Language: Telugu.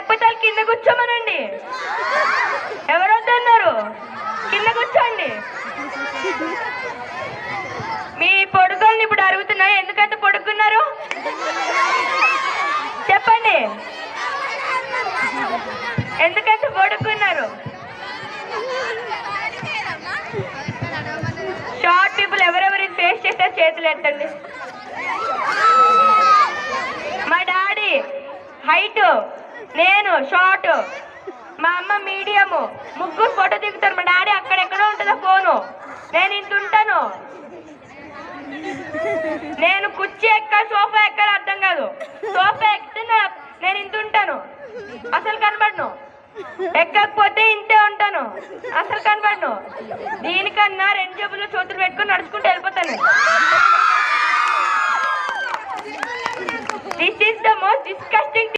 లేకపోతే వాళ్ళు కింద కూర్చోమనండి. ఎవరొద్దన్నారు? కింద కూర్చోండి. మీ పొడుగుల్ని ఇప్పుడు అడుగుతున్నా, ఎందుకంత పొడుగున్నారు చెప్పండి. ఎందుకంత పొడుగున్నారు? షార్ట్ పీపుల్ ఎవరెవరి ఫేస్ చేస్తే చేతులు ఎత్తండి. మా డాడీ హైట్, నేను షార్ట్, మా అమ్మ మీడియము, ముగ్గురు ఫోటో దిగుతారు. మా డాడీ అక్కడెక్కడో ఉంటుందా ఫోను, నేను ఇంత ఉంటాను. నేను కుర్చీ ఎక్కాలి సోఫా ఎక్కాలి అర్థం కాదు. సోఫా ఎక్కితే నేను ఇంత ఉంటాను, అసలు కనబడను. ఎక్కకపోతే ఇంతే ఉంటాను, అసలు కనబడను. దీనికన్నా 2 జేబుల్లో చేతులు పెట్టుకుని నడుచుకుంటూ వెళ్ళిపోతాను. This is the most disgusting